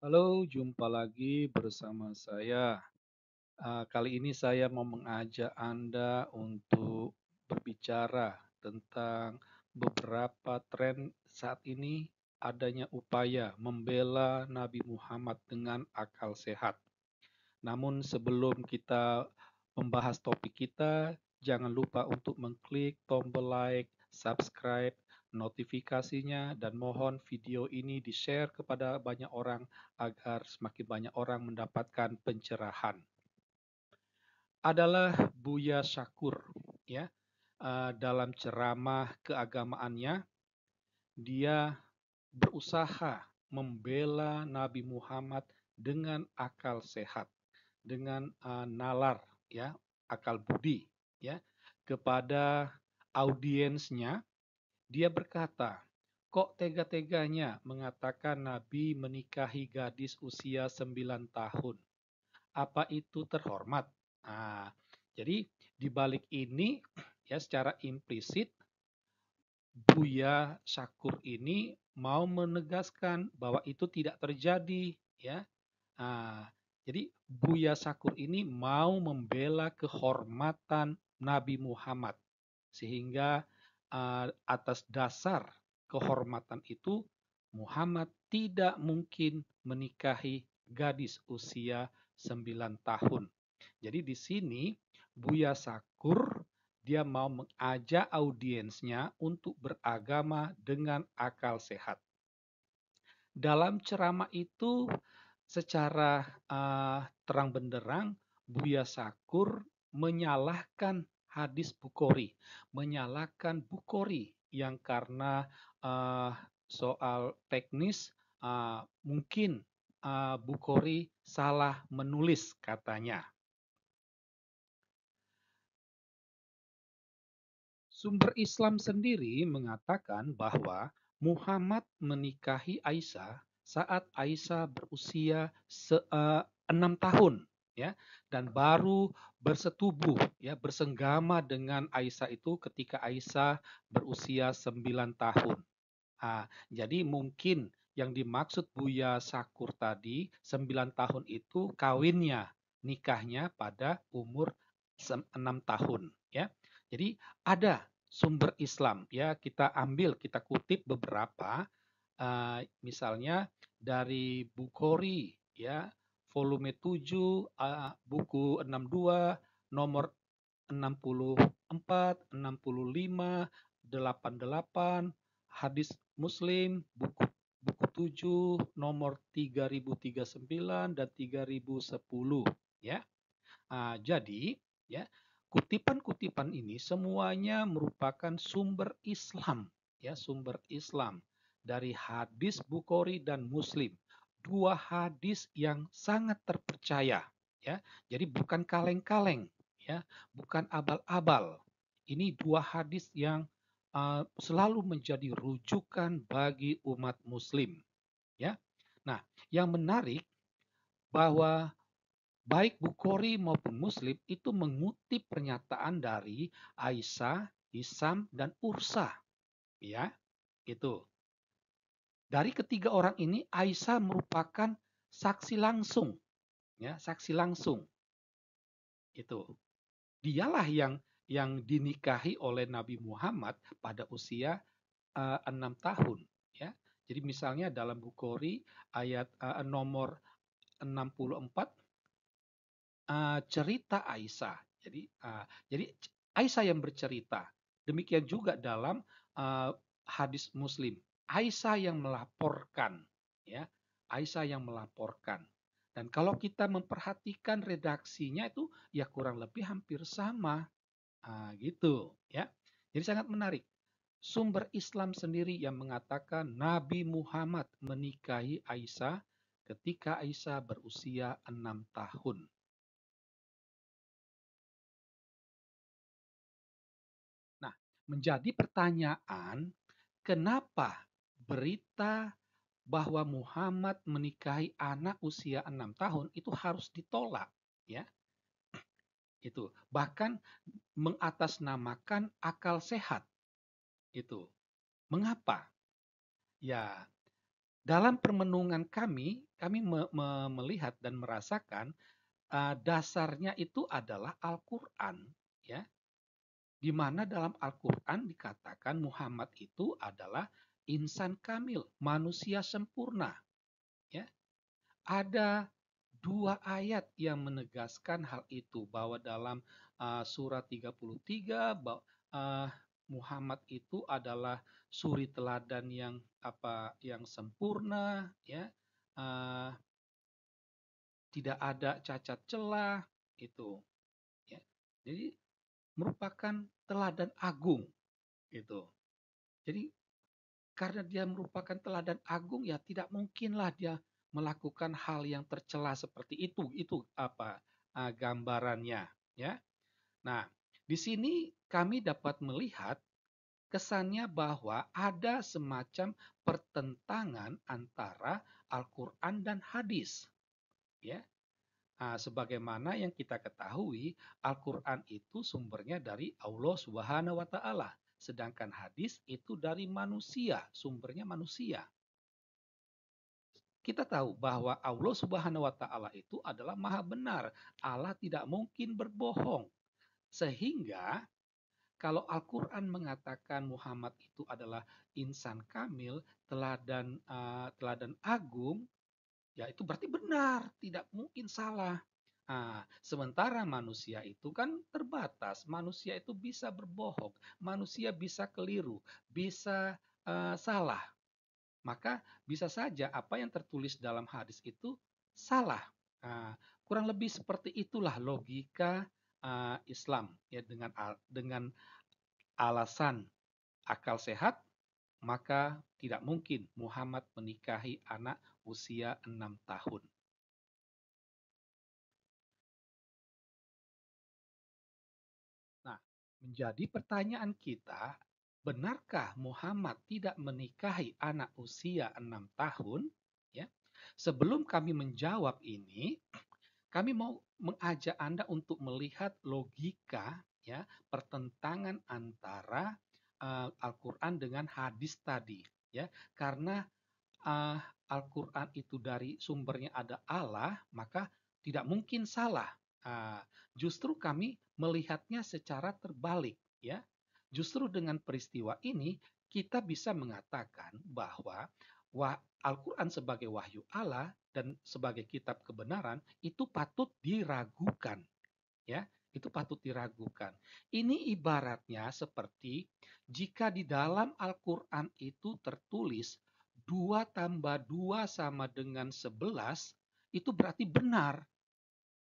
Halo, jumpa lagi bersama saya. Kali ini saya mau mengajak Anda untuk berbicara tentang beberapa tren saat ini adanya upaya membela Nabi Muhammad dengan akal sehat. Namun sebelum kita membahas topik kita, jangan lupa untuk mengklik tombol like, subscribe, notifikasinya, dan mohon video ini di-share kepada banyak orang agar semakin banyak orang mendapatkan pencerahan. Adalah Buya Syakur, ya. Dalam ceramah keagamaannya, dia berusaha membela Nabi Muhammad dengan akal sehat, dengan nalar, ya, akal budi, ya, kepada audiensnya. Dia berkata, kok tega-teganya mengatakan Nabi menikahi gadis usia 9 tahun? Apa itu terhormat? Nah, jadi di balik ini, ya, secara implisit Buya Syakur ini mau menegaskan bahwa itu tidak terjadi, ya. Nah, jadi Buya Syakur ini mau membela kehormatan Nabi Muhammad, sehingga atas dasar kehormatan itu Muhammad tidak mungkin menikahi gadis usia 9 tahun. Jadi di sini Buya Syakur dia mau mengajak audiensnya untuk beragama dengan akal sehat. Dalam ceramah itu secara terang benderang Buya Syakur menyalahkan hadis Bukhari, menyalahkan Bukhari yang karena soal teknis mungkin Bukhari salah menulis katanya. Sumber Islam sendiri mengatakan bahwa Muhammad menikahi Aisyah saat Aisyah berusia 6 tahun, ya, dan baru bersetubuh, ya, bersenggama dengan Aisyah itu ketika Aisyah berusia 9 tahun. Jadi mungkin yang dimaksud Buya Syakur tadi 9 tahun itu kawinnya, nikahnya pada umur 6 tahun, ya. Jadi ada sumber Islam, ya, kita ambil, kita kutip beberapa, misalnya dari Bukhari, ya, volume 7, buku 62, nomor 64, 65, 88, hadis Muslim, buku buku 7, nomor 3039 dan 3010, ya. Jadi, ya, kutipan-kutipan ini semuanya merupakan sumber Islam, ya, sumber Islam dari hadis Bukhari dan Muslim. Dua hadis yang sangat terpercaya, ya. Jadi bukan kaleng-kaleng, ya, bukan abal-abal. Ini dua hadis yang selalu menjadi rujukan bagi umat Muslim, ya. Nah, yang menarik bahwa baik Bukhari maupun Muslim itu mengutip pernyataan dari Aisyah, Hisam, dan Ursa, ya, itu. Dari ketiga orang ini Aisyah merupakan saksi langsung, ya, saksi langsung. Itu. Dialah yang dinikahi oleh Nabi Muhammad pada usia 6 tahun, ya. Jadi misalnya dalam Bukhari ayat nomor 64, cerita Aisyah. Jadi Aisyah yang bercerita. Demikian juga dalam uh, hadis Muslim. Aisyah yang melaporkan, ya. Aisyah yang melaporkan. Dan kalau kita memperhatikan redaksinya itu ya kurang lebih hampir sama. Gitu, ya. Jadi sangat menarik. Sumber Islam sendiri yang mengatakan Nabi Muhammad menikahi Aisyah ketika Aisyah berusia 6 tahun. Nah, menjadi pertanyaan, kenapa berita bahwa Muhammad menikahi anak usia 6 tahun itu harus ditolak, ya? Itu. Bahkan mengatasnamakan akal sehat. Itu. Mengapa? Ya, Dalam permenungan kami melihat dan merasakan dasarnya itu adalah Al-Quran, ya, di mana dalam Al-Quran dikatakan Muhammad itu adalah insan kamil, manusia sempurna. Ya, ada dua ayat yang menegaskan hal itu bahwa dalam surat 33 Muhammad itu adalah suri teladan yang sempurna, ya, uh, tidak ada cacat celah itu, ya. Jadi merupakan teladan agung gitu. Jadi karena dia merupakan teladan agung, ya tidak mungkinlah dia melakukan hal yang tercela seperti itu. Itu gambarannya, ya. Nah, di sini kami dapat melihat kesannya bahwa ada semacam pertentangan antara Al-Quran dan hadis, ya. Sebagaimana yang kita ketahui, Al-Quran itu sumbernya dari Allah Subhanahu wa Ta'ala, sedangkan hadis itu dari manusia, sumbernya manusia. Kita tahu bahwa Allah Subhanahu wa Ta'ala itu adalah Maha Benar. Allah tidak mungkin berbohong, sehingga kalau Al-Quran mengatakan Muhammad itu adalah insan kamil, teladan agung, ya itu berarti benar, tidak mungkin salah. Sementara manusia itu kan terbatas, manusia itu bisa berbohong, manusia bisa keliru, bisa salah. Maka bisa saja apa yang tertulis dalam hadis itu salah. Kurang lebih seperti itulah logika Islam, ya, dengan alasan akal sehat, maka tidak mungkin Muhammad menikahi anak usia 6 tahun. Nah, menjadi pertanyaan kita, benarkah Muhammad tidak menikahi anak usia 6 tahun? Ya. Sebelum kami menjawab ini, kami mau mengajak Anda untuk melihat logika, ya, pertentangan antara Al-Quran dengan hadis tadi, ya. Karena uh, Al-Quran itu dari sumbernya ada Allah, maka tidak mungkin salah. Justru kami melihatnya secara terbalik, ya. Justru dengan peristiwa ini kita bisa mengatakan bahwa Al-Quran sebagai wahyu Allah dan sebagai kitab kebenaran itu patut diragukan, ya. Itu patut diragukan. Ini ibaratnya seperti jika di dalam Al-Quran itu tertulis 2 tambah 2 sama dengan 11, itu berarti benar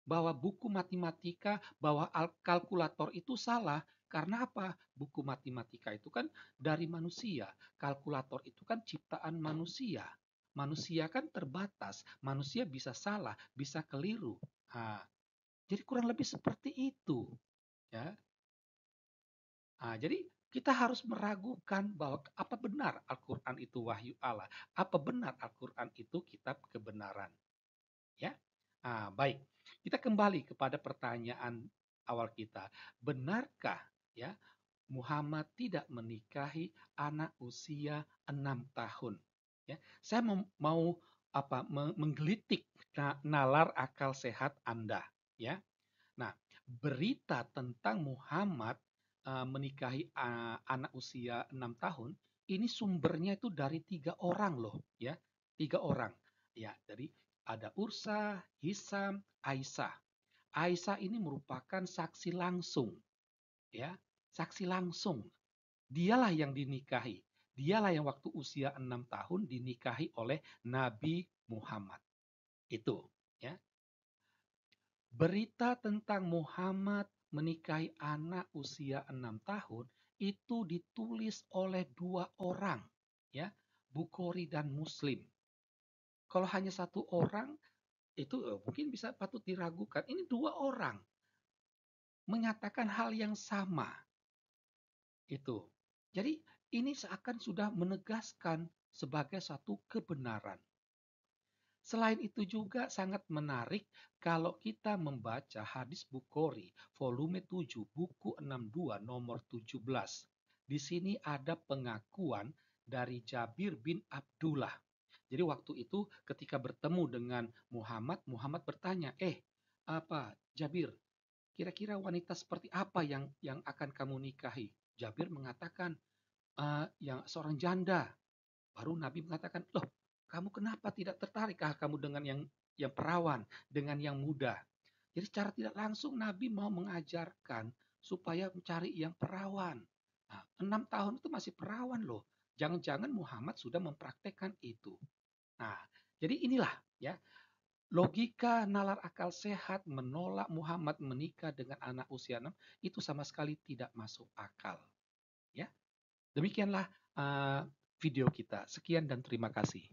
bahwa buku matematika, bahwa kalkulator itu salah. Karena apa? Buku matematika itu kan dari manusia. Kalkulator itu kan ciptaan manusia. Manusia kan terbatas. Manusia bisa salah, bisa keliru. Nah, jadi kurang lebih seperti itu. Ya. Jadi kita harus meragukan bahwa apa benar Al-Quran itu wahyu Allah. Apa benar Al-Quran itu kitab kebenaran. Ya, baik. Kita kembali kepada pertanyaan awal kita. Benarkah, ya, Muhammad tidak menikahi anak usia 6 tahun? Ya, saya mau menggelitik nalar akal sehat Anda. Ya, nah, berita tentang Muhammad menikahi anak usia 6 tahun ini sumbernya itu dari 3 orang loh, ya, 3 orang. Ya, dari ada Ursa, Hisam, Aisyah. Aisyah ini merupakan saksi langsung, ya, saksi langsung. Dialah yang dinikahi. Dialah yang waktu usia 6 tahun dinikahi oleh Nabi Muhammad. Itu, ya. Berita tentang Muhammad menikahi anak usia 6 tahun itu ditulis oleh 2 orang, ya, Bukhari dan Muslim. Kalau hanya 1 orang itu mungkin bisa patut diragukan. Ini 2 orang menyatakan hal yang sama. Itu. Jadi ini seakan sudah menegaskan sebagai satu kebenaran. Selain itu juga sangat menarik kalau kita membaca hadis Bukhari volume 7 buku 62 nomor 17. Di sini ada pengakuan dari Jabir bin Abdullah. Jadi waktu itu ketika bertemu dengan Muhammad, Muhammad bertanya, apa Jabir, kira-kira wanita seperti apa yang akan kamu nikahi? Jabir mengatakan, yang seorang janda. Baru Nabi mengatakan, loh, kamu kenapa tidak tertarikkah kamu dengan yang perawan, dengan yang muda? Jadi secara tidak langsung Nabi mau mengajarkan supaya mencari yang perawan. Nah, 6 tahun itu masih perawan loh. Jangan-jangan Muhammad sudah mempraktekkan itu. Nah, jadi inilah ya logika nalar akal sehat menolak Muhammad menikah dengan anak usia 6 itu sama sekali tidak masuk akal. Ya, demikianlah video kita. Sekian dan terima kasih.